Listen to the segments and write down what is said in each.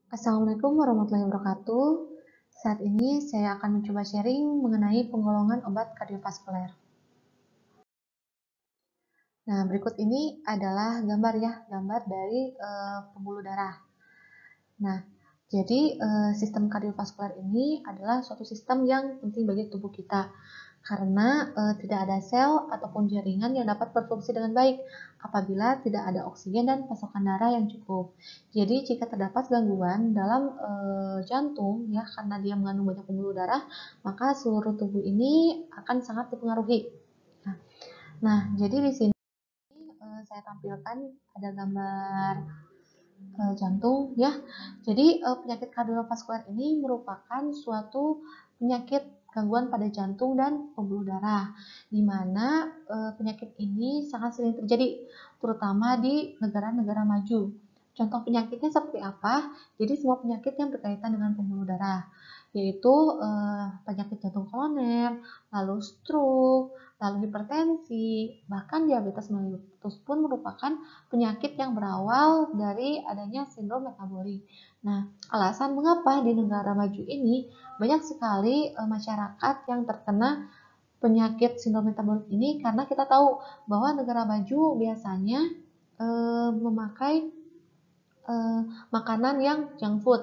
Assalamualaikum warahmatullahi wabarakatuh. Saat ini saya akan mencoba sharing mengenai penggolongan obat kardiovaskuler. Nah, berikut ini adalah gambar dari pembuluh darah. Nah, jadi sistem kardiovaskuler ini adalah suatu sistem yang penting bagi tubuh kita karena tidak ada sel ataupun jaringan yang dapat berfungsi dengan baik apabila tidak ada oksigen dan pasokan darah yang cukup. Jadi jika terdapat gangguan dalam jantung ya karena dia mengandung banyak pembuluh darah, maka seluruh tubuh ini akan sangat dipengaruhi. Nah, jadi di sini saya tampilkan ada gambar jantung ya. Jadi penyakit kardiovaskuler ini merupakan suatu penyakit gangguan pada jantung dan pembuluh darah, di mana penyakit ini sangat sering terjadi, terutama di negara-negara maju. Contoh penyakitnya seperti apa? Jadi semua penyakit yang berkaitan dengan pembuluh darah, yaitu penyakit jantung koroner, lalu stroke, lalu hipertensi, bahkan diabetes mellitus pun merupakan penyakit yang berawal dari adanya sindrom metabolik. Nah, alasan mengapa di negara maju ini banyak sekali masyarakat yang terkena penyakit sindrom metabolik ini karena kita tahu bahwa negara maju biasanya memakai makanan yang junk food.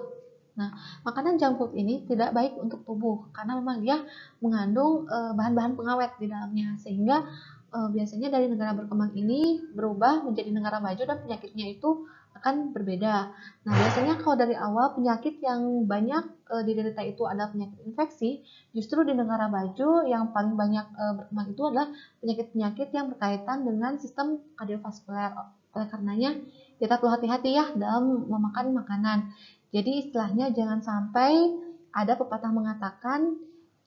Nah, makanan junk food ini tidak baik untuk tubuh karena memang dia mengandung bahan-bahan pengawet di dalamnya sehingga biasanya dari negara berkembang ini berubah menjadi negara maju dan penyakitnya itu akan berbeda. Nah, biasanya kalau dari awal penyakit yang banyak diderita itu adalah penyakit infeksi, justru di negara maju yang paling banyak berkembang itu adalah penyakit-penyakit yang berkaitan dengan sistem kardiovaskuler. Oleh karenanya, kita perlu hati-hati ya dalam memakan makanan. Jadi istilahnya jangan sampai ada pepatah mengatakan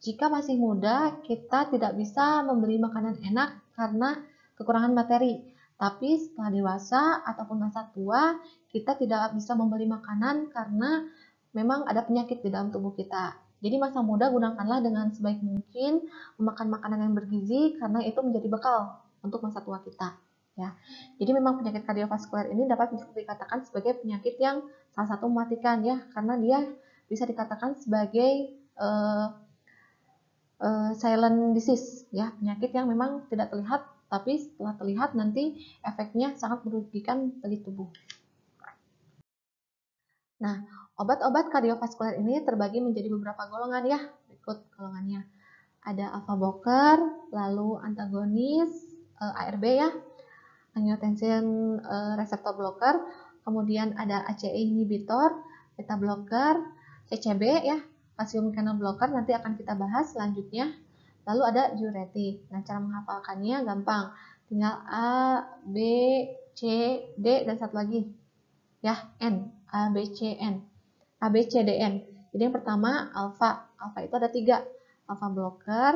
jika masih muda kita tidak bisa membeli makanan enak karena kekurangan materi. Tapi setelah dewasa ataupun masa tua kita tidak bisa membeli makanan karena memang ada penyakit di dalam tubuh kita. Jadi masa muda gunakanlah dengan sebaik mungkin memakan makanan yang bergizi karena itu menjadi bekal untuk masa tua kita. Ya, jadi memang penyakit kardiovaskuler ini dapat dikatakan sebagai penyakit yang salah satu mematikan ya, karena dia bisa dikatakan sebagai silent disease ya, penyakit yang memang tidak terlihat tapi setelah terlihat nanti efeknya sangat merugikan bagi tubuh. Nah, obat-obat kardiovaskuler ini terbagi menjadi beberapa golongan ya. Berikut golongannya. Ada alpha blocker, lalu antagonis ARB ya, angiotensin receptor blocker, kemudian ada ACE inhibitor, beta blocker, CCB ya, calcium channel blocker nanti akan kita bahas selanjutnya. Lalu ada diuretik. Nah, cara menghafalkannya gampang. Tinggal A, B, C, D dan satu lagi ya, N, A, B, C, N. A, B, C, D, N. Jadi yang pertama alpha. Alpha itu ada 3. Alpha blocker,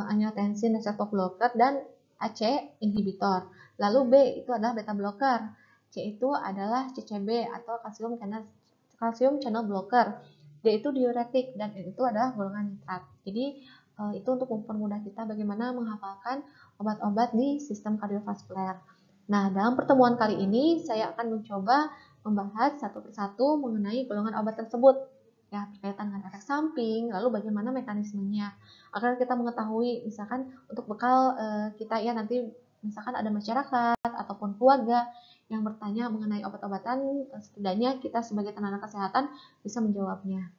angiotensin receptor blocker dan ACE inhibitor. Lalu B itu adalah beta blocker. C itu adalah CCB atau calcium channel blocker. D itu diuretik dan N itu adalah golongan nitrat. Jadi itu untuk mempermudah kita bagaimana menghafalkan obat-obat di sistem kardiovaskuler. Nah, dalam pertemuan kali ini saya akan mencoba membahas satu persatu mengenai golongan obat tersebut ya, berkaitan dengan efek samping, lalu bagaimana mekanismenya agar kita mengetahui misalkan untuk bekal kita ya nanti misalkan ada masyarakat ataupun keluarga yang bertanya mengenai obat-obatan, setidaknya kita sebagai tenaga kesehatan bisa menjawabnya.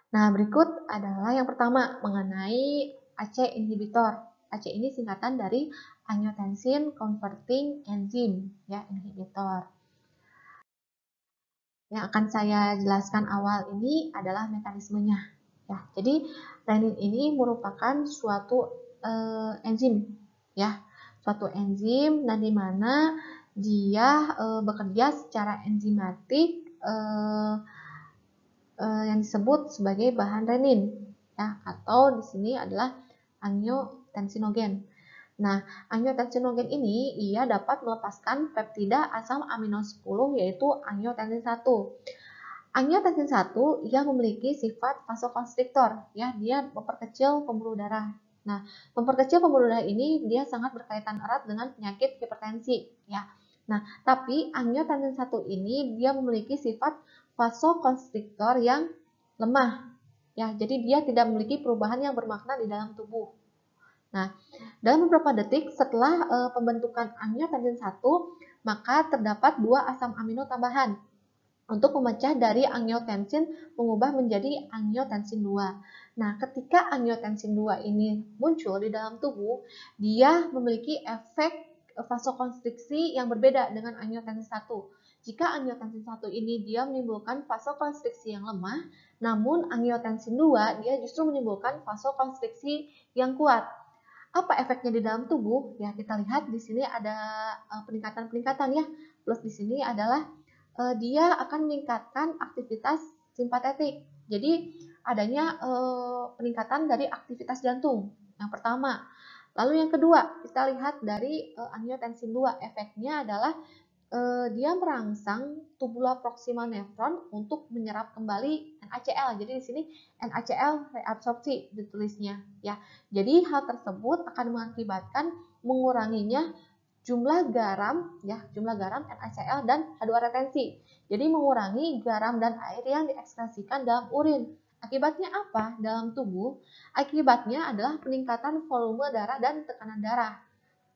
Nah, berikut adalah yang pertama mengenai ACE inhibitor. ACE ini singkatan dari angiotensin converting enzyme ya, inhibitor. Yang akan saya jelaskan awal ini adalah mekanismenya. Ya, jadi renin ini merupakan suatu enzim ya, suatu enzim dan di mana dia bekerja secara enzimatik yang disebut sebagai bahan renin ya, atau di sini adalah angiotensinogen. Nah, angiotensinogen ini ia dapat melepaskan peptida asam amino 10 yaitu angiotensin 1. Angiotensin 1 ia memiliki sifat vasokonstriktor ya, dia memperkecil pembuluh darah. Nah, memperkecil pembuluh darah ini dia sangat berkaitan erat dengan penyakit hipertensi ya. Nah, tapi angiotensin 1 ini dia memiliki sifat vasokonstriktor yang lemah. Ya, jadi dia tidak memiliki perubahan yang bermakna di dalam tubuh. Nah, dalam beberapa detik setelah pembentukan angiotensin 1, maka terdapat 2 asam amino tambahan untuk memecah dari angiotensin mengubah menjadi angiotensin 2. Nah, ketika angiotensin 2 ini muncul di dalam tubuh, dia memiliki efek vasokonstriksi yang berbeda dengan angiotensin 1. Jika angiotensin 1 ini dia menimbulkan vasokonstriksi yang lemah, namun angiotensin 2 dia justru menimbulkan vasokonstriksi yang kuat. Apa efeknya di dalam tubuh? Ya, kita lihat di sini ada peningkatan-peningkatan ya. Plus di sini adalah dia akan meningkatkan aktivitas simpatetik. Jadi adanya peningkatan dari aktivitas jantung. Yang pertama. Lalu yang kedua, kita lihat dari angiotensin 2. Efeknya adalah dia merangsang tubula proximal nefron untuk menyerap kembali NaCl. Jadi di sini NaCl reabsorpsi ditulisnya ya. Jadi hal tersebut akan mengakibatkan menguranginya jumlah garam ya, jumlah garam NaCl dan H2 retensi. Jadi mengurangi garam dan air yang diekskresikan dalam urin. Akibatnya apa dalam tubuh? Akibatnya adalah peningkatan volume darah dan tekanan darah.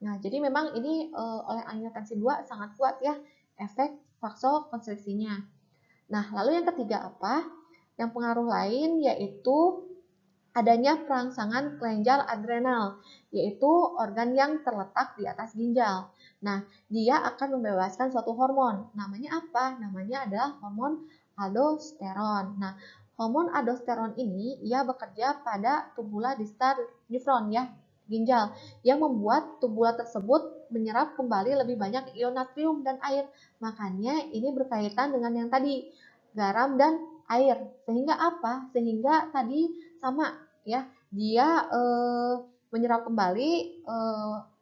Nah, jadi memang ini oleh angiotensin 2 sangat kuat ya efek vasokonstriksinya. Nah, lalu yang ketiga apa? Yang pengaruh lain yaitu adanya perangsangan kelenjar adrenal, yaitu organ yang terletak di atas ginjal. Nah, dia akan membebaskan suatu hormon. Namanya apa? Namanya adalah hormon aldosteron. Nah, hormon aldosteron ini ia bekerja pada tubula distal nefron ya, ginjal, yang membuat tubula tersebut menyerap kembali lebih banyak ion natrium dan air. Makanya ini berkaitan dengan yang tadi, garam dan air. Sehingga apa? Sehingga tadi sama ya, dia menyerap kembali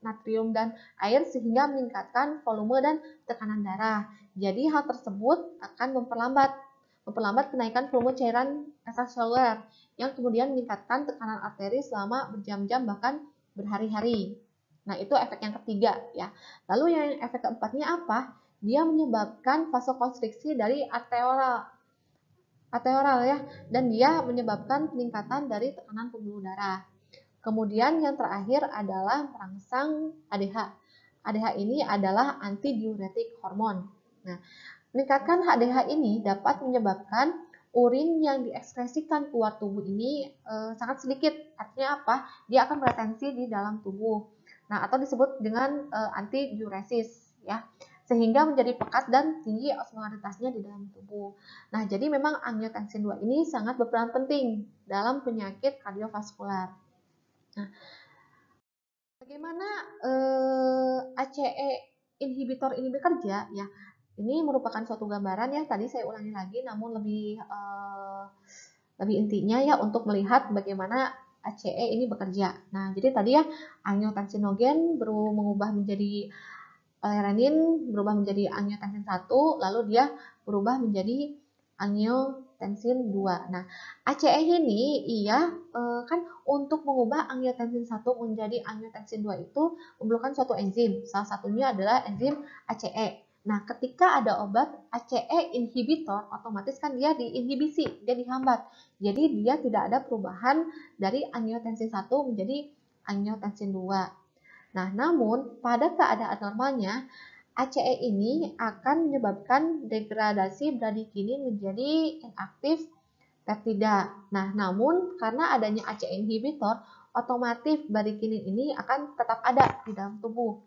natrium dan air sehingga meningkatkan volume dan tekanan darah. Jadi hal tersebut akan memperlambat kenaikan volume cairan ekstraseluler yang kemudian meningkatkan tekanan arteri selama berjam-jam bahkan berhari-hari. Nah, itu efek yang ketiga ya. Lalu yang efek keempatnya apa? Dia menyebabkan vasokonstriksi dari arterioral ya, dan dia menyebabkan peningkatan dari tekanan pembuluh darah. Kemudian yang terakhir adalah merangsang ADH. ADH ini adalah antidiuretik hormon. Nah, meningkatkan ADH ini dapat menyebabkan urin yang diekskresikan keluar tubuh ini sangat sedikit. Artinya apa? Dia akan beretensi di dalam tubuh. Nah, atau disebut dengan antidiuresis ya, sehingga menjadi pekat dan tinggi osmolaritasnya di dalam tubuh. Nah, jadi memang angiotensin 2 ini sangat berperan penting dalam penyakit kardiovaskular. Nah, bagaimana ACE inhibitor ini bekerja ya? Ini merupakan suatu gambaran ya, tadi saya ulangi lagi namun lebih intinya ya untuk melihat bagaimana ACE ini bekerja. Nah, jadi tadi ya angiotensinogen mengubah menjadi renin, berubah menjadi angiotensin 1, lalu dia berubah menjadi angiotensin 2. Nah, ACE ini ia kan untuk mengubah angiotensin 1 menjadi angiotensin 2 itu memerlukan suatu enzim. Salah satunya adalah enzim ACE. Nah, ketika ada obat ACE inhibitor, otomatis kan dia diinhibisi, dia dihambat. Jadi dia tidak ada perubahan dari angiotensin 1 menjadi angiotensin 2. Nah, namun pada keadaan normalnya ACE ini akan menyebabkan degradasi bradikinin menjadi inaktif peptida. Nah, namun karena adanya ACE inhibitor, otomatis bradikinin ini akan tetap ada di dalam tubuh.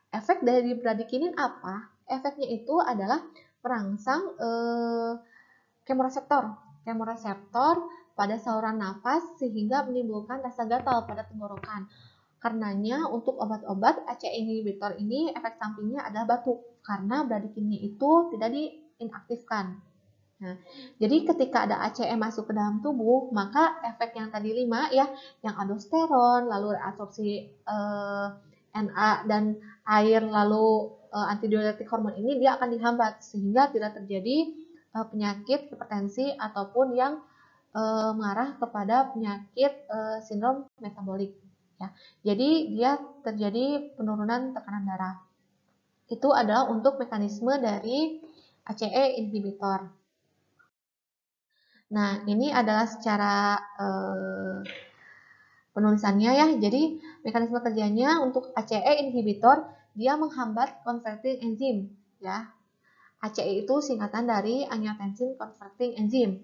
Efek dari bradikinin apa? Efeknya itu adalah merangsang kemoreseptor pada saluran nafas sehingga menimbulkan rasa gatal pada tenggorokan. Karenanya untuk obat-obat ACE inhibitor ini efek sampingnya adalah batuk karena bradikinnya itu tidak diinaktifkan. Nah, jadi ketika ada ACE masuk ke dalam tubuh, maka efek yang tadi 5 ya, yang aldosteron, lalu reabsorpsi Na dan air, lalu antidiuretik hormon ini dia akan dihambat sehingga tidak terjadi penyakit hipertensi ataupun yang mengarah kepada penyakit sindrom metabolik. Ya. Jadi dia terjadi penurunan tekanan darah. itu adalah untuk mekanisme dari ACE inhibitor. Nah, ini adalah secara penulisannya ya. Jadi, mekanisme kerjanya untuk ACE inhibitor, dia menghambat converting enzyme ya. ACE itu singkatan dari angiotensin converting enzyme.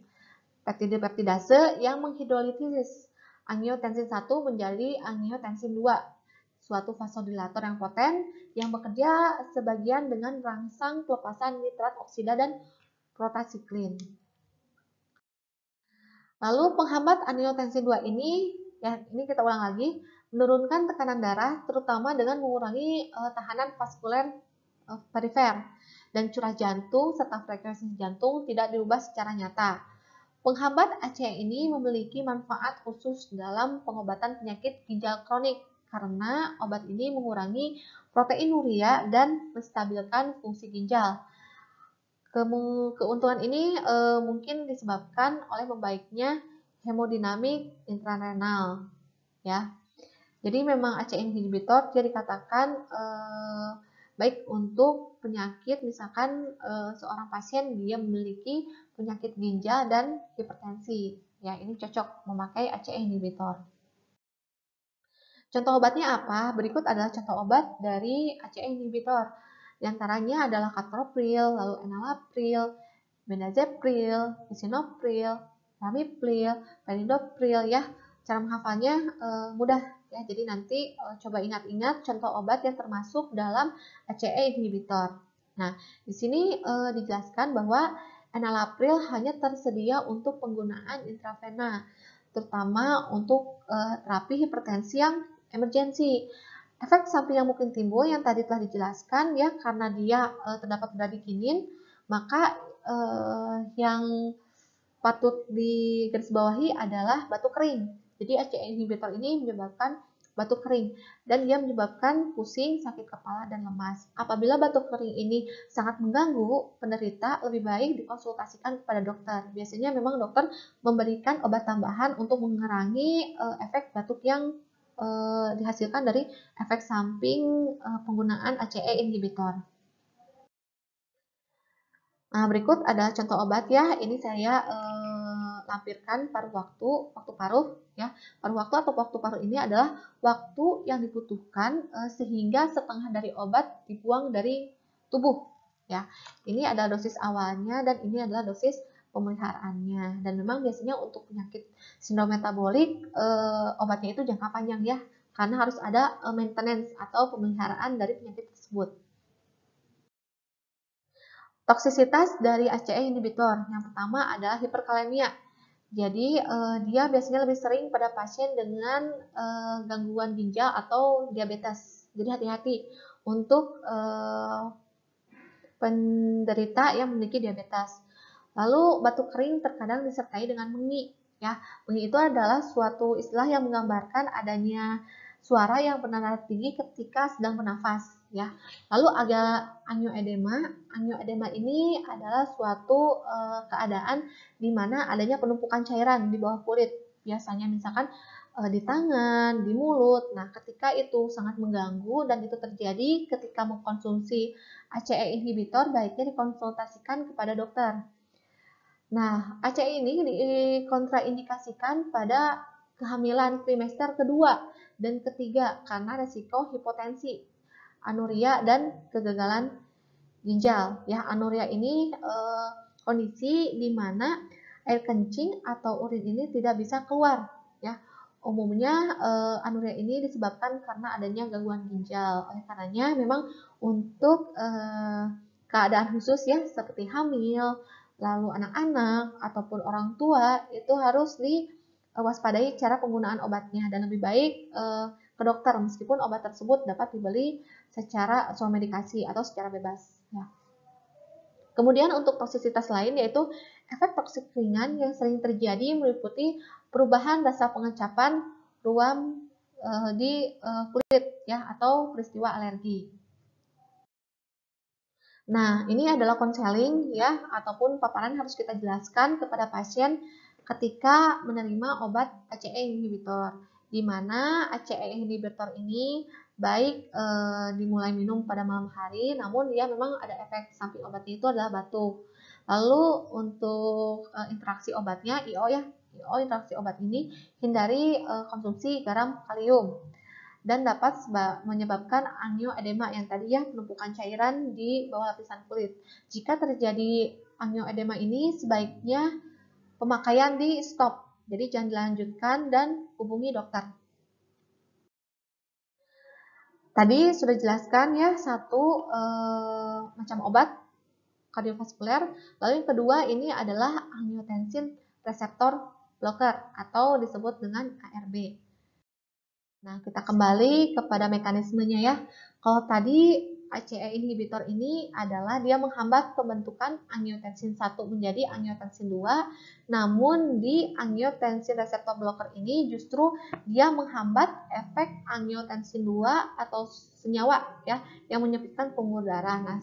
Peptidase yang menghidrolisis angiotensin 1 menjadi angiotensin 2, suatu vasodilator yang poten yang bekerja sebagian dengan merangsang pelepasan nitrat oksida dan protasiklin. Lalu penghambat angiotensin 2 ini, ya ini kita ulang lagi, menurunkan tekanan darah terutama dengan mengurangi tahanan vaskuler perifer dan curah jantung serta frekuensi jantung tidak diubah secara nyata. Penghambat ACE ini memiliki manfaat khusus dalam pengobatan penyakit ginjal kronik karena obat ini mengurangi proteinuria dan menstabilkan fungsi ginjal. Keuntungan ini mungkin disebabkan oleh membaiknya hemodinamik intrarenal ya. Jadi memang ACE inhibitor dia dikatakan baik untuk penyakit misalkan seorang pasien dia memiliki penyakit ginjal dan hipertensi. Ya, ini cocok memakai ACE inhibitor. Contoh obatnya apa? Berikut adalah contoh obat dari ACE inhibitor. Di antaranya adalah captopril, lalu enalapril, benazepril, lisinopril, ramipril, penidopril ya. Cara menghafalnya mudah ya. Jadi nanti coba ingat-ingat contoh obat yang termasuk dalam ACE inhibitor. Nah, di sini dijelaskan bahwa enalapril hanya tersedia untuk penggunaan intravena, terutama untuk terapi hipertensi yang emergensi. Efek samping yang mungkin timbul yang tadi telah dijelaskan ya, karena dia terdapat bradikinin, maka yang patut digarisbawahi adalah batuk kering. Jadi ACE inhibitor ini menyebabkan batuk kering dan dia menyebabkan pusing, sakit kepala, dan lemas. Apabila batuk kering ini sangat mengganggu penderita, lebih baik dikonsultasikan kepada dokter. Biasanya memang dokter memberikan obat tambahan untuk mengurangi efek batuk yang dihasilkan dari efek samping penggunaan ACE inhibitor. Nah, berikut ada contoh obat ya. Ini saya lampirkan paruh waktu paruh ya. Paruh waktu atau waktu paruh ini adalah waktu yang dibutuhkan sehingga setengah dari obat dibuang dari tubuh ya. Ini adalah dosis awalnya dan ini adalah dosis pemeliharaannya. Dan memang biasanya untuk penyakit sindrom metabolik obatnya itu jangka panjang ya. Karena harus ada maintenance atau pemeliharaan dari penyakit tersebut. Toksisitas dari ACE inhibitor yang pertama adalah hiperkalemia. Jadi dia biasanya lebih sering pada pasien dengan gangguan ginjal atau diabetes. Jadi hati-hati untuk penderita yang memiliki diabetes. Lalu batuk kering terkadang disertai dengan mengi. Ya, mengi itu adalah suatu istilah yang menggambarkan adanya suara yang bernada tinggi ketika sedang bernafas. Ya, lalu ada angioedema. Angioedema ini adalah suatu keadaan di mana adanya penumpukan cairan di bawah kulit. Biasanya misalkan di tangan, di mulut. Nah, ketika itu sangat mengganggu dan itu terjadi ketika mengkonsumsi ACE inhibitor, baiknya dikonsultasikan kepada dokter. Nah, ACE ini dikontraindikasikan pada kehamilan trimester kedua dan ketiga karena resiko hipotensi, anuria, dan kegagalan ginjal. Ya, anuria ini kondisi di mana air kencing atau urin ini tidak bisa keluar. Ya, umumnya anuria ini disebabkan karena adanya gangguan ginjal. Oleh karenanya, memang untuk keadaan khusus ya seperti hamil, lalu anak-anak ataupun orang tua itu harus diwaspadai cara penggunaan obatnya dan lebih baik ke dokter meskipun obat tersebut dapat dibeli secara medikasi atau secara bebas. Ya. Kemudian untuk toksisitas lain yaitu efek toksik ringan yang sering terjadi meliputi perubahan rasa pengecapan ruam di kulit ya atau peristiwa alergi. Nah, ini adalah konseling ya ataupun paparan harus kita jelaskan kepada pasien ketika menerima obat ACE inhibitor. Di mana ACE inhibitor ini baik dimulai minum pada malam hari, namun dia memang ada efek samping obatnya itu adalah batuk. Lalu untuk interaksi obatnya, IO ya, IO interaksi obat ini hindari konsumsi garam kalium dan dapat menyebabkan angioedema yang tadi ya, penumpukan cairan di bawah lapisan kulit. Jika terjadi angioedema ini sebaiknya pemakaian di stop, jadi jangan dilanjutkan dan hubungi dokter. Tadi sudah jelaskan ya satu macam obat kardiovaskuler, lalu yang kedua ini adalah angiotensin reseptor blocker atau disebut dengan ARB. Nah, kita kembali kepada mekanismenya ya. Kalau tadi ACE inhibitor ini adalah dia menghambat pembentukan angiotensin 1 menjadi angiotensin 2, namun di angiotensin reseptor blocker ini justru dia menghambat efek angiotensin 2 atau senyawa ya yang menyempitkan pembuluh darah. Nah,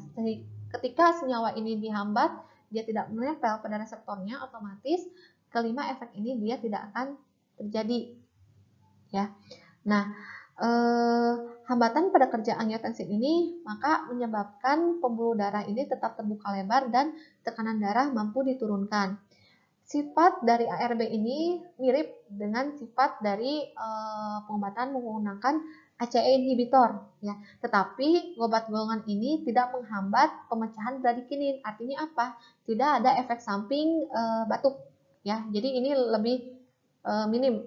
ketika senyawa ini dihambat, dia tidak menempel pada reseptornya, otomatis kelima efek ini dia tidak akan terjadi ya. Nah, hambatan pada kerja angiotensin ini maka menyebabkan pembuluh darah ini tetap terbuka lebar dan tekanan darah mampu diturunkan. Sifat dari ARB ini mirip dengan sifat dari pengobatan menggunakan ACE inhibitor ya. Tetapi obat golongan ini tidak menghambat pemecahan bradikinin. Artinya apa? Tidak ada efek samping batuk ya. Jadi ini lebih minim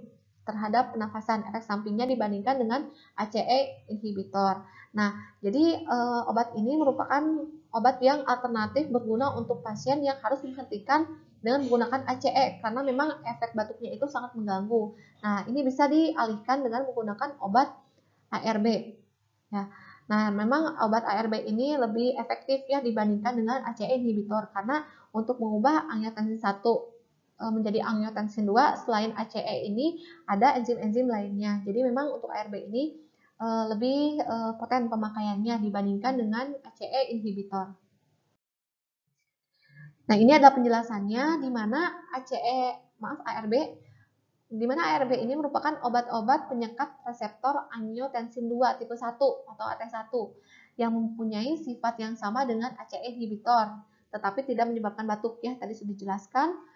terhadap penafasan efek sampingnya dibandingkan dengan ACE inhibitor. Nah, jadi obat ini merupakan obat yang alternatif berguna untuk pasien yang harus dihentikan dengan menggunakan ACE karena memang efek batuknya itu sangat mengganggu. Nah, ini bisa dialihkan dengan menggunakan obat ARB. Ya. Nah, memang obat ARB ini lebih efektif ya dibandingkan dengan ACE inhibitor karena untuk mengubah angiotensin 1 menjadi angiotensin 2 selain ACE ini ada enzim-enzim lainnya. Jadi memang untuk ARB ini lebih poten pemakaiannya dibandingkan dengan ACE inhibitor. Nah, ini adalah penjelasannya di mana ARB di mana ARB ini merupakan obat-obat penyekat reseptor angiotensin 2 tipe 1 atau AT1 yang mempunyai sifat yang sama dengan ACE inhibitor, tetapi tidak menyebabkan batuk ya, tadi sudah dijelaskan.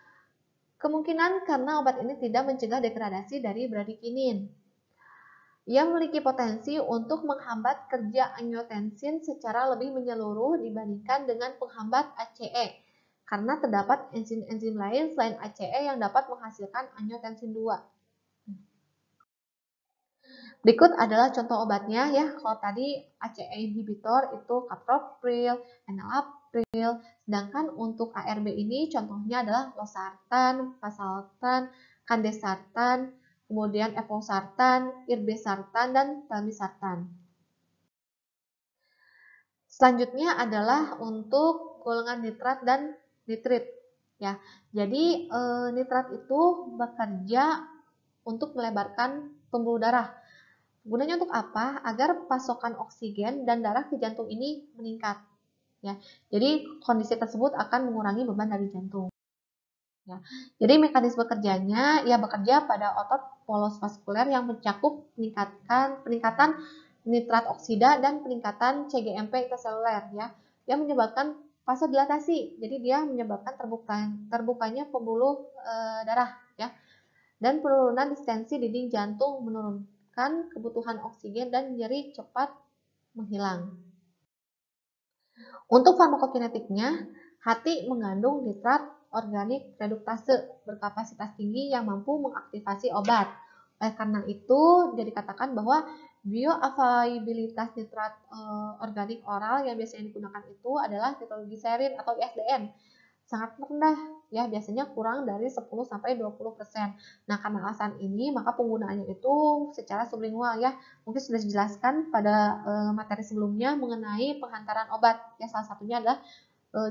Kemungkinan karena obat ini tidak mencegah degradasi dari bradikinin. Ia memiliki potensi untuk menghambat kerja angiotensin secara lebih menyeluruh dibandingkan dengan penghambat ACE, karena terdapat enzim-enzim lain selain ACE yang dapat menghasilkan angiotensin 2. Berikut adalah contoh obatnya ya. Kalau tadi ACE inhibitor itu captopril, enalapril, sedangkan untuk ARB ini contohnya adalah losartan, valsartan, candesartan, kemudian eposartan, irbesartan, dan telmisartan. Selanjutnya adalah untuk golongan nitrat dan nitrit. Ya, jadi nitrat itu bekerja untuk melebarkan pembuluh darah. Gunanya untuk apa? Agar pasokan oksigen dan darah ke jantung ini meningkat. Ya, jadi kondisi tersebut akan mengurangi beban dari jantung. Ya, jadi mekanisme kerjanya ia bekerja pada otot polos vaskuler yang mencakup peningkatan nitrat oksida dan peningkatan CGMP intraseluler ya, yang menyebabkan vasodilatasi. Jadi dia menyebabkan terbukanya pembuluh darah ya, dan penurunan distensi dinding jantung, menurunkan kebutuhan oksigen dan nyeri cepat menghilang. Untuk farmakokinetiknya, hati mengandung nitrat organik reduktase berkapasitas tinggi yang mampu mengaktifasi obat. Oleh karena itu, jadi dikatakan bahwa bioavailabilitas nitrat organik oral yang biasanya digunakan itu adalah nitrogliserin atau ISDN. Sangat rendah, ya biasanya kurang dari 10-20%. Nah, karena alasan ini, maka penggunaannya itu secara sublingual ya. Mungkin sudah dijelaskan pada materi sebelumnya mengenai penghantaran obat. Ya, salah satunya adalah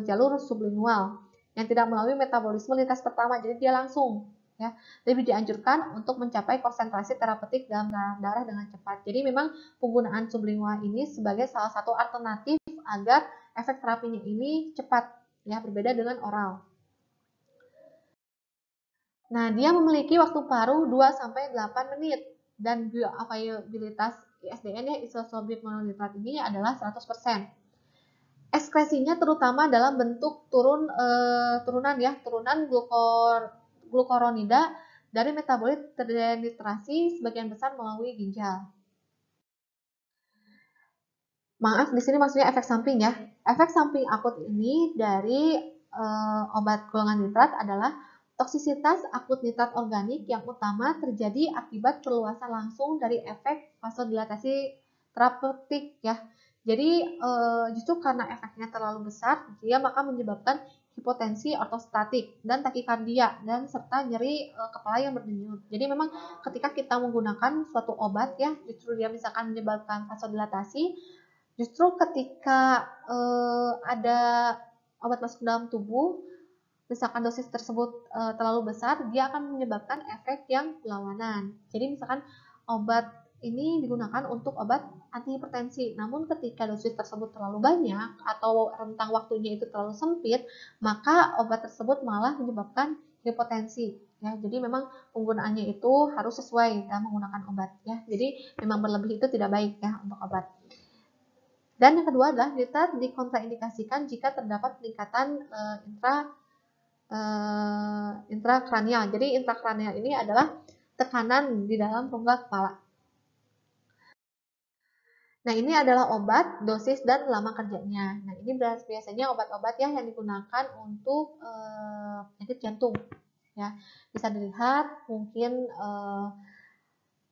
jalur sublingual yang tidak melalui metabolisme lintas pertama, jadi dia langsung ya. Lebih dianjurkan untuk mencapai konsentrasi terapeutik dalam darah dengan cepat. Jadi memang penggunaan sublingual ini sebagai salah satu alternatif agar efek terapinya ini cepat ya, berbeda dengan oral. Nah, dia memiliki waktu paruh 2-8 menit dan bioavailabilitas ISDN ya, isosorbit mononitrat ini adalah 100%. Ekskresinya terutama dalam bentuk turunan glukoronida dari metabolit terdenitrasi sebagian besar melalui ginjal. Maaf, di sini maksudnya efek samping ya. Efek samping akut ini dari obat golongan nitrat adalah toksisitas akut nitrat organik yang utama terjadi akibat perluasan langsung dari efek vasodilatasi terapeutik ya. Jadi justru karena efeknya terlalu besar, dia maka menyebabkan hipotensi ortostatik dan takikardia dan serta nyeri kepala yang berdenyut. Jadi memang ketika kita menggunakan suatu obat ya, justru dia misalkan menyebabkan vasodilatasi, justru ketika ada obat masuk ke dalam tubuh, misalkan dosis tersebut terlalu besar, dia akan menyebabkan efek yang berlawanan. Jadi misalkan obat ini digunakan untuk obat antihipertensi, namun ketika dosis tersebut terlalu banyak atau rentang waktunya itu terlalu sempit, maka obat tersebut malah menyebabkan hipotensi. Ya, jadi memang penggunaannya itu harus sesuai dalam menggunakan obat. Ya, jadi memang berlebih itu tidak baik ya untuk obat. Dan yang kedua adalah nitrat dikontraindikasikan jika terdapat peningkatan intrakranial. Jadi intrakranial ini adalah tekanan di dalam rongga kepala. Nah, ini adalah obat, dosis, dan lama kerjanya. Nah, ini biasanya obat-obat yang digunakan untuk penyakit jantung. Ya, bisa dilihat mungkin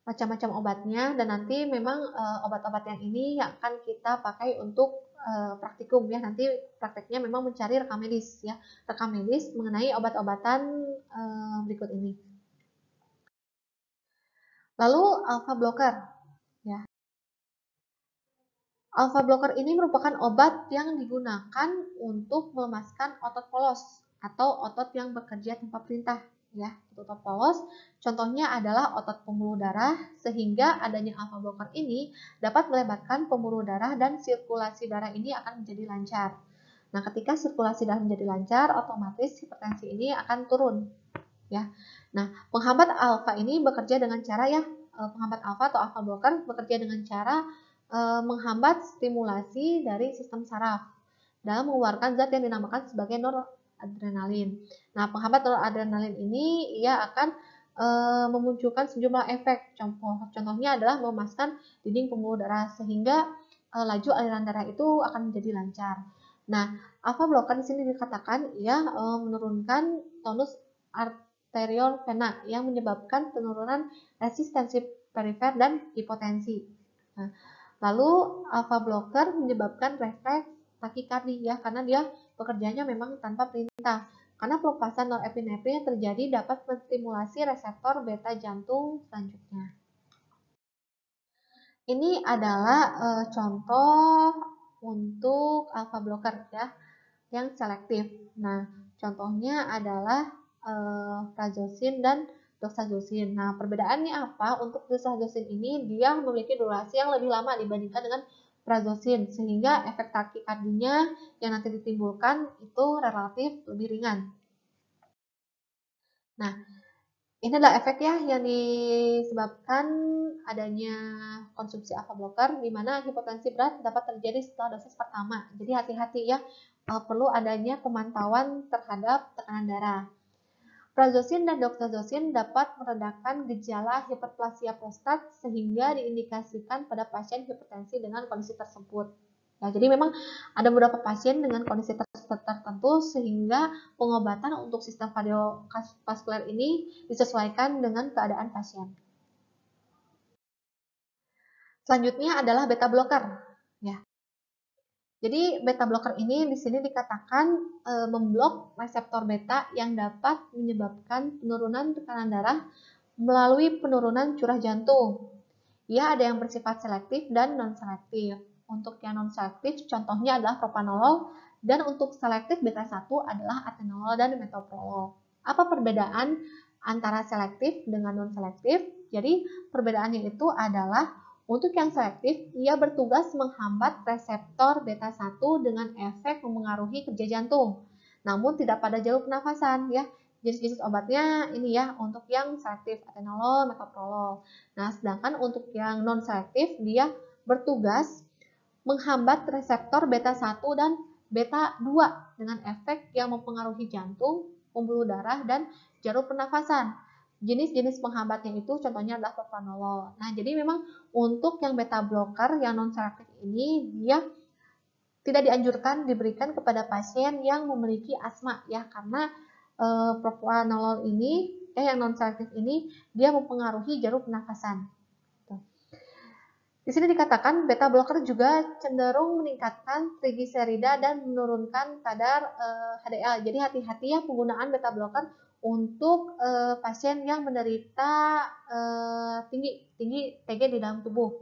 macam-macam obatnya, dan nanti memang obat-obat yang ini yang akan kita pakai untuk praktikum ya. Nanti prakteknya memang mencari rekam medis ya, rekam medis mengenai obat-obatan berikut ini. Lalu alpha blocker ya. Alpha blocker ini merupakan obat yang digunakan untuk melemaskan otot polos atau otot yang bekerja tanpa perintah ya. Otot polos contohnya adalah otot pembuluh darah, sehingga adanya alpha blocker ini dapat melebarkan pembuluh darah dan sirkulasi darah ini akan menjadi lancar. Nah, ketika sirkulasi darah menjadi lancar, otomatis hipertensi ini akan turun ya. Nah, penghambat alfa ini bekerja dengan cara ya, penghambat alfa atau alpha blocker bekerja dengan cara menghambat stimulasi dari sistem saraf dalam mengeluarkan zat yang dinamakan sebagai noradrenalin. Nah, penghambat noradrenalin ini ia akan memunculkan sejumlah efek. Contohnya adalah memaskan dinding pembuluh darah sehingga laju aliran darah itu akan menjadi lancar. Nah, alpha blocker di sini dikatakan ia menurunkan tonus arteriol vena yang menyebabkan penurunan resistensi perifer dan hipotensi. Nah, lalu alpha blocker menyebabkan refleks takikardi ya, karena dia bekerjanya memang tanpa perintah. Karena pelepasan norepinefrin yang terjadi dapat menstimulasi reseptor beta jantung selanjutnya. Ini adalah contoh untuk alpha blocker ya, yang selektif. Nah, contohnya adalah prazosin dan doxazosin. Nah, perbedaannya apa? Untuk doxazosin ini dia memiliki durasi yang lebih lama dibandingkan dengan prazosin, sehingga efek takikardinya yang nanti ditimbulkan itu relatif lebih ringan. Nah, ini adalah efek ya yang disebabkan adanya konsumsi alpha blocker, di mana hipotensi berat dapat terjadi setelah dosis pertama. Jadi hati-hati ya, perlu adanya pemantauan terhadap tekanan darah. Prazosin dan doxazosin dapat meredakan gejala hiperplasia prostat sehingga diindikasikan pada pasien hipertensi dengan kondisi tersebut. Nah, jadi memang ada beberapa pasien dengan kondisi tertentu sehingga pengobatan untuk sistem kardiovaskuler ini disesuaikan dengan keadaan pasien. Selanjutnya adalah beta blocker. Ya. Jadi beta blocker ini di sini dikatakan memblok reseptor beta yang dapat menyebabkan penurunan tekanan darah melalui penurunan curah jantung. Ia ada yang bersifat selektif dan non-selektif. Untuk yang non-selektif contohnya adalah propanolol, dan untuk selektif beta 1 adalah atenolol dan metoprolol. Apa perbedaan antara selektif dengan non-selektif? Jadi perbedaannya itu adalah untuk yang selektif, ia bertugas menghambat reseptor beta 1 dengan efek memengaruhi kerja jantung, namun tidak pada jalur pernafasan ya. jenis-jenis obatnya ini ya, untuk yang selektif atenolol, metoprolol. Nah, sedangkan untuk yang non selektif dia bertugas menghambat reseptor beta 1 dan beta 2 dengan efek yang mempengaruhi jantung, pembuluh darah, dan jarum pernafasan. Jenis-jenis penghambatnya itu contohnya adalah propranolol. Nah, jadi memang untuk yang beta blocker yang non selektif ini dia tidak dianjurkan diberikan kepada pasien yang memiliki asma ya, karena propranolol ini yang non selektif ini dia mempengaruhi jarum pernafasan. Di sini dikatakan beta blocker juga cenderung meningkatkan trigliserida dan menurunkan kadar HDL. Jadi hati-hati ya penggunaan beta blocker untuk pasien yang menderita tinggi TG di dalam tubuh.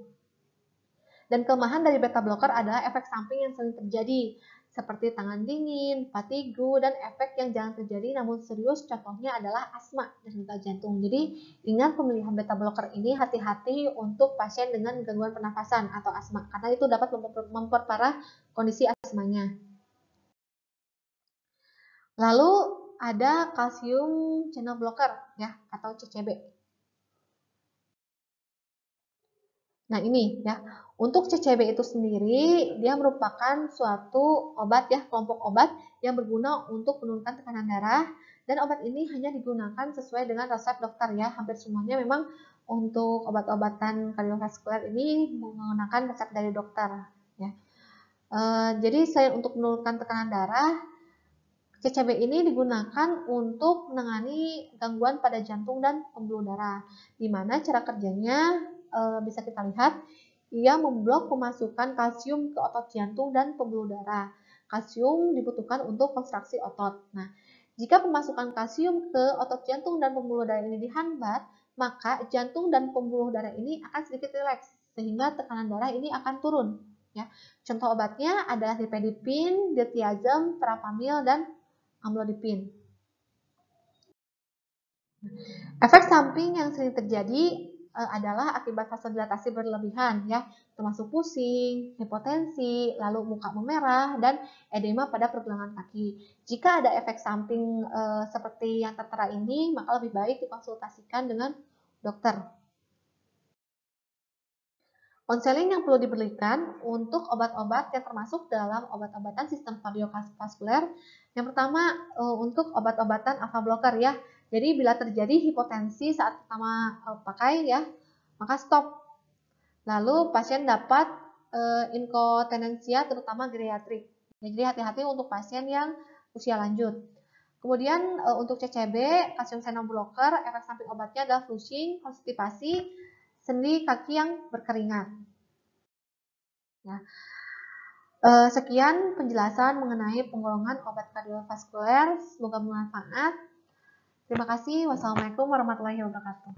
Dan kelemahan dari beta blocker adalah efek samping yang sering terjadi, seperti tangan dingin, fatigu, dan efek yang jarang terjadi namun serius, contohnya adalah asma dan gagal jantung. Jadi ingat pemilihan beta blocker ini hati-hati untuk pasien dengan gangguan pernafasan atau asma, karena itu dapat memperparah kondisi asmanya. Lalu ada kalsium channel blocker ya, atau CCB. Nah ini ya, untuk CCB itu sendiri dia merupakan suatu obat ya, kelompok obat yang berguna untuk menurunkan tekanan darah, dan obat ini hanya digunakan sesuai dengan resep dokter ya. Hampir semuanya memang untuk obat-obatan kardiovaskular ini menggunakan resep dari dokter ya. Jadi selain untuk menurunkan tekanan darah, CCB ini digunakan untuk menangani gangguan pada jantung dan pembuluh darah, di mana cara kerjanya bisa kita lihat, ia memblok pemasukan kalsium ke otot jantung dan pembuluh darah. Kalsium dibutuhkan untuk konstruksi otot. Nah, jika pemasukan kalsium ke otot jantung dan pembuluh darah ini dihambat, maka jantung dan pembuluh darah ini akan sedikit rileks, sehingga tekanan darah ini akan turun. Ya. Contoh obatnya adalah nifedipin, diltiazem, verapamil, dan amlodipin. Efek samping yang sering terjadi adalah akibat vasodilatasi berlebihan ya, termasuk pusing, hipotensi, lalu muka memerah, dan edema pada pergelangan kaki. Jika ada efek samping seperti yang tertera ini, maka lebih baik dikonsultasikan dengan dokter. Konseling yang perlu diberikan untuk obat-obat yang termasuk dalam obat-obatan sistem kardiovaskuler. Yang pertama untuk obat-obatan alpha blocker ya. Jadi bila terjadi hipotensi saat pertama pakai ya, maka stop. Lalu pasien dapat inkontinensia terutama geriatrik. Jadi hati-hati untuk pasien yang usia lanjut. Kemudian untuk CCB, kalsium channel blocker, efek samping obatnya adalah flushing, konstipasi, sendi kaki yang berkeringat. Ya. Sekian penjelasan mengenai penggolongan obat kardiovaskuler. Semoga bermanfaat. Terima kasih. Wassalamualaikum warahmatullahi wabarakatuh.